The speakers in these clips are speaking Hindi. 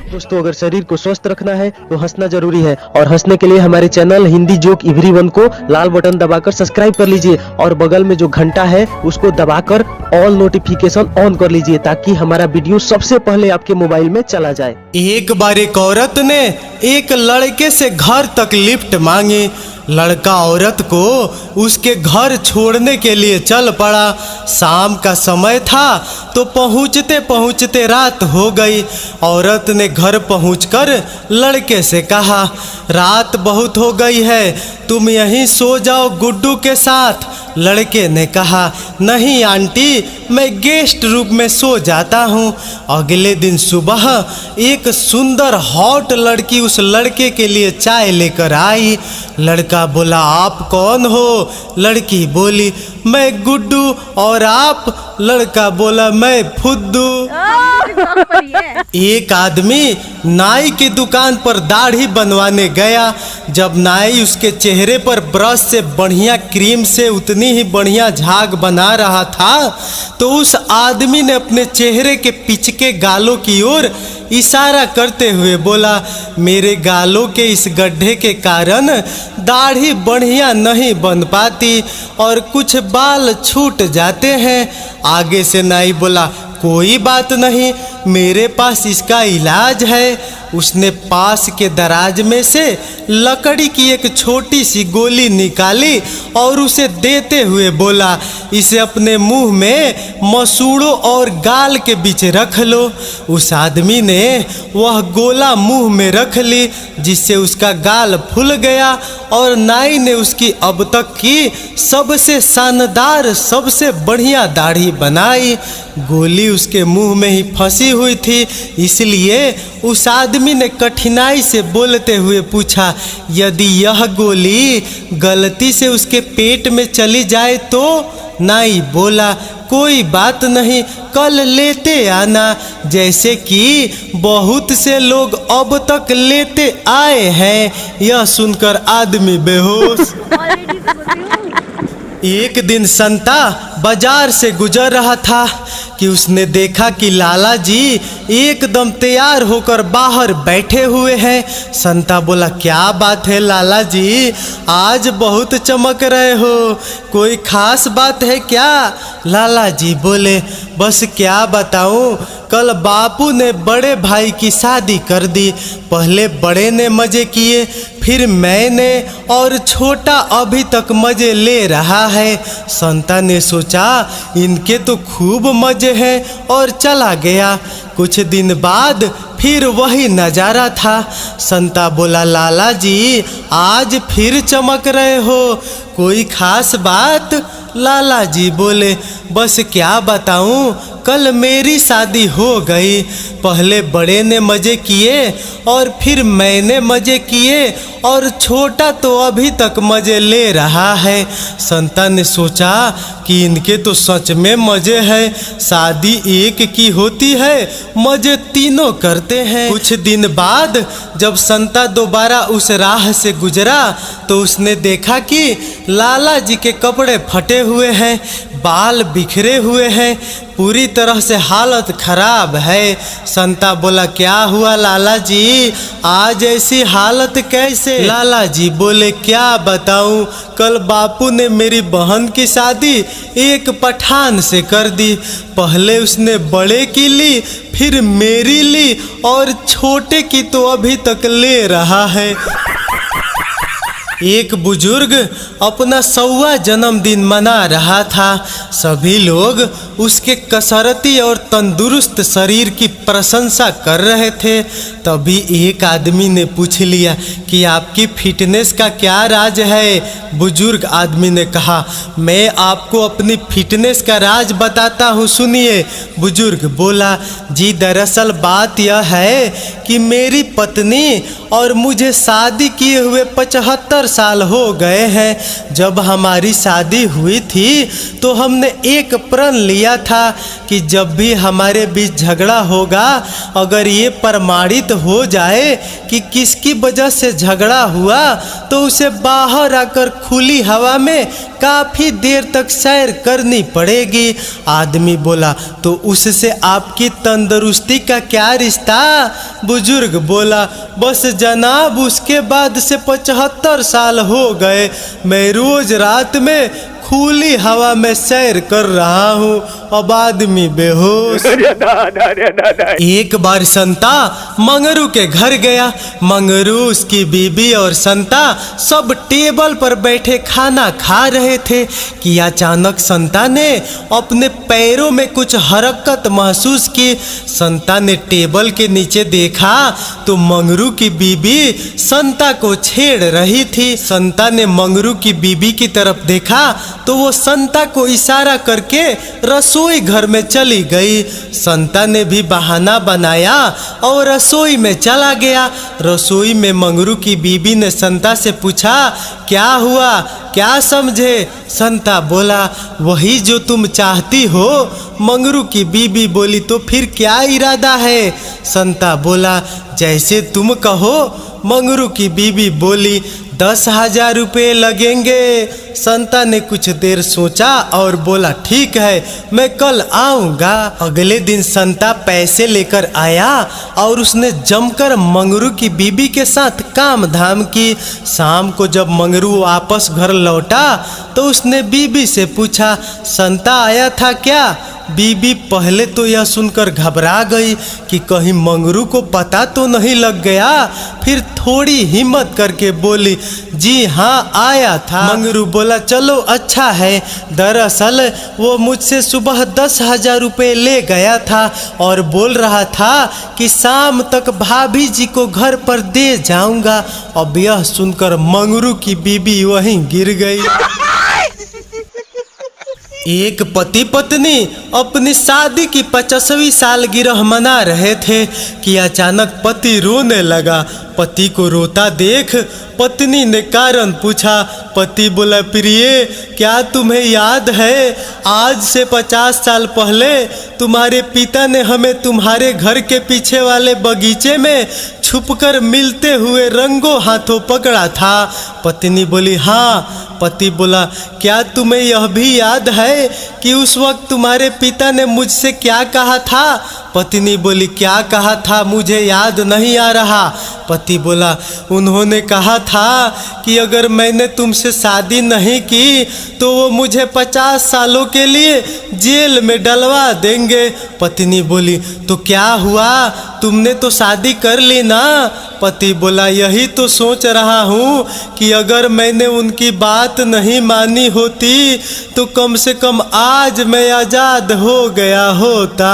दोस्तों, अगर शरीर को स्वस्थ रखना है तो हंसना जरूरी है और हंसने के लिए हमारे चैनल हिंदी जोक एवरीवन को लाल बटन दबाकर सब्सक्राइब कर लीजिए और बगल में जो घंटा है उसको दबाकर ऑल नोटिफिकेशन ऑन कर लीजिए ताकि हमारा वीडियो सबसे पहले आपके मोबाइल में चला जाए। एक बार एक औरत ने एक लड़के से घर तक लिफ्ट मांगी। लड़का औरत को उसके घर छोड़ने के लिए चल पड़ा। शाम का समय था तो पहुँचते पहुँचते रात हो गई। औरत ने घर पहुँचकर लड़के से कहा, रात बहुत हो गई है, तुम यहीं सो जाओ गुड्डू के साथ। लड़के ने कहा, नहीं आंटी, मैं गेस्ट रूम में सो जाता हूँ। अगले दिन सुबह एक सुंदर हॉट लड़की उस लड़के के लिए चाय लेकर आई। लड़का बोला, आप कौन हो? लड़की बोली, मैं गुड्डू। और आप? लड़का बोला, मैं फुद्दू। एक आदमी नाई की दुकान पर दाढ़ी बनवाने गया। जब नाई उसके चेहरे पर ब्रश से बढ़िया क्रीम से उतनी ही बढ़िया झाग बना रहा था तो उस आदमी ने अपने चेहरे के पिचके गालों की ओर इशारा करते हुए बोला, मेरे गालों के इस गड्ढे के कारण दाढ़ी बढ़िया नहीं बन पाती और कुछ बाल छूट जाते हैं। आगे से नाई बोला, कोई बात नहीं, मेरे पास इसका इलाज है। उसने पास के दराज में से लकड़ी की एक छोटी सी गोली निकाली और उसे देते हुए बोला, इसे अपने मुंह में मसूड़ों और गाल के बीच रख लो। उस आदमी ने वह गोला मुंह में रख ली जिससे उसका गाल फूल गया और नाई ने उसकी अब तक की सबसे शानदार सबसे बढ़िया दाढ़ी बनाई। गोली उसके मुंह में ही फंसी हुई थी, इसलिए उस आदमी ने कठिनाई से बोलते हुए पूछा, यदि यह गोली गलती से उसके पेट में चली जाए तो? नाई बोला, कोई बात नहीं, कल लेते आना, जैसे कि बहुत से लोग अब तक लेते आए हैं। यह सुनकर आदमी बेहोश। एक दिन संता बाजार से गुजर रहा था कि उसने देखा कि लाला जी एकदम तैयार होकर बाहर बैठे हुए हैं। संता बोला, क्या बात है लाला जी, आज बहुत चमक रहे हो, कोई खास बात है क्या? लाला जी बोले, बस क्या बताऊं, कल बापू ने बड़े भाई की शादी कर दी। पहले बड़े ने मजे किए, फिर मैंने, और छोटा अभी तक मजे ले रहा है। संता ने सोचा इनके तो खूब मजे हैं और चला गया। कुछ दिन बाद फिर वही नज़ारा था। संता बोला, लाला जी आज फिर चमक रहे हो, कोई खास बात? लाला जी बोले, बस क्या बताऊं, कल मेरी शादी हो गई। पहले बड़े ने मज़े किए और फिर मैंने मज़े किए और छोटा तो अभी तक मज़े ले रहा है। संता ने सोचा कि इनके तो सच में मज़े हैं, शादी एक की होती है, मज़े तीनों करते हैं। कुछ दिन बाद जब संता दोबारा उस राह से गुजरा तो उसने देखा कि लाला जी के कपड़े फटे हुए हैं, बाल बिखरे हुए हैं, पूरी तरह से हालत खराब है। संता बोला, क्या हुआ लाला जी, आज ऐसी हालत कैसे? लाला जी बोले, क्या बताऊं, कल बापू ने मेरी बहन की शादी एक पठान से कर दी। पहले उसने बड़े की ली, फिर मेरी ली और छोटे की तो अभी तक ले रहा है। एक बुजुर्ग अपना 100वां जन्मदिन मना रहा था। सभी लोग उसके कसरती और तंदुरुस्त शरीर की प्रशंसा कर रहे थे। तभी एक आदमी ने पूछ लिया कि आपकी फिटनेस का क्या राज है? बुजुर्ग आदमी ने कहा, मैं आपको अपनी फिटनेस का राज बताता हूँ, सुनिए। बुजुर्ग बोला, जी दरअसल बात यह है कि मेरी पत्नी और मुझे शादी किए हुए 75 75 साल हो गए हैं। जब हमारी शादी हुई थी तो हमने एक प्रण लिया था कि जब भी हमारे बीच झगड़ा होगा, अगर ये प्रमाणित हो जाए कि किसकी वजह से झगड़ा हुआ, तो उसे बाहर आकर खुली हवा में काफ़ी देर तक सैर करनी पड़ेगी। आदमी बोला, तो उससे आपकी तंदुरुस्ती का क्या रिश्ता? बुजुर्ग बोला, बस जनाब, उसके बाद से 75 साल हो गए मैं रोज रात में खुली हवा में सैर कर रहा हूँ। अब आदमी बेहोश। एक बार संता मंगरू के घर गया। मंगरू, उसकी बीबी और संता सब टेबल पर बैठे खाना खा रहे थे कि अचानक संता ने अपने पैरों में कुछ हरकत महसूस की। संता ने टेबल के नीचे देखा तो मंगरू की बीबी संता को छेड़ रही थी। संता ने मंगरू की बीबी की तरफ देखा तो वो संता को इशारा करके रसोई घर में चली गई। संता ने भी बहाना बनाया और रसोई में चला गया। रसोई में मंगरू की बीबी ने संता से पूछा, क्या हुआ, क्या समझे? संता बोला, वही जो तुम चाहती हो। मंगरू की बीबी बोली, तो फिर क्या इरादा है? संता बोला, जैसे तुम कहो। मंगरू की बीबी बोली, 10,000 रुपये लगेंगे। संता ने कुछ देर सोचा और बोला, ठीक है, मैं कल आऊँगा। अगले दिन संता पैसे लेकर आया और उसने जमकर मंगरू की बीबी के साथ काम धाम की। शाम को जब मंगरू वापस घर लौटा तो उसने बीबी से पूछा, संता आया था क्या? बीबी पहले तो यह सुनकर घबरा गई कि कहीं मंगरू को पता तो नहीं लग गया। फिर थोड़ी हिम्मत करके बोली, जी हाँ आया था। मंगरू बोला, चलो अच्छा है। दरअसल वो मुझसे सुबह 10,000 रुपये ले गया था और बोल रहा था कि शाम तक भाभी जी को घर पर दे जाऊंगा। अब यह सुनकर मंगरू की बीबी वहीं गिर गई। एक पति पत्नी अपनी शादी की 50वीं सालगिरह मना रहे थे कि अचानक पति रोने लगा। पति को रोता देख पत्नी ने कारण पूछा। पति बोला, प्रिय, क्या तुम्हें याद है आज से 50 साल पहले तुम्हारे पिता ने हमें तुम्हारे घर के पीछे वाले बगीचे में छुपकर मिलते हुए रंगों हाथों पकड़ा था? पत्नी बोली, हाँ। पति बोला, क्या तुम्हें यह भी याद है कि उस वक्त तुम्हारे पिता ने मुझसे क्या कहा था? पत्नी बोली, क्या कहा था, मुझे याद नहीं आ रहा। पति बोला, उन्होंने कहा था कि अगर मैंने तुमसे शादी नहीं की तो वो मुझे 50 सालों के लिए जेल में डलवा देंगे। पत्नी बोली, तो क्या हुआ, तुमने तो शादी कर ली ना? पति बोला, यही तो सोच रहा हूँ कि अगर मैंने उनकी बात नहीं मानी होती तो कम से कम आज मैं आजाद हो गया होता।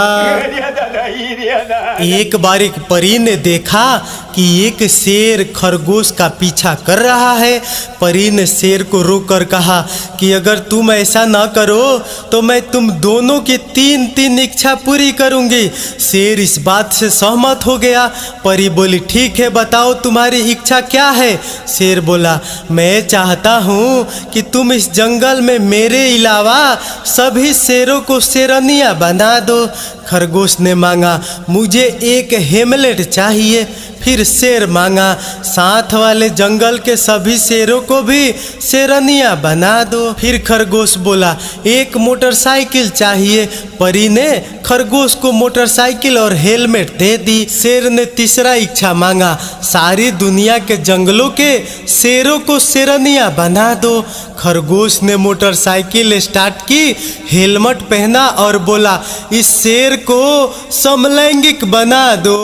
एक बार एक परी ने देखा कि एक शेर खरगोश का पीछा कर रहा है। परी ने शेर को रोककर कहा कि अगर तुम ऐसा ना करो तो मैं तुम दोनों की 3-3 इच्छा पूरी करूंगी। शेर इस बात से सहमत हो गया। परी बोली, ठीक है, बताओ तुम्हारी इच्छा क्या है? शेर बोला, मैं चाहता हूँ कि तुम इस जंगल में मेरे अलावा सभी शेरों को शेरनिया बना दो। खरगोश ने मांगा, मुझे एक हेमलेट चाहिए। फिर शेर मांगा, साथ वाले जंगल के सभी शेरों को भी शेरनिया बना दो। फिर खरगोश बोला, एक मोटरसाइकिल चाहिए। परी ने खरगोश को मोटरसाइकिल और हेलमेट दे दी। शेर ने तीसरा इच्छा मांगा, सारी दुनिया के जंगलों के शेरों को शेरनिया बना दो। खरगोश ने मोटरसाइकिल स्टार्ट की, हेलमेट पहना और बोला, इस शेर को समलैंगिक बना दो।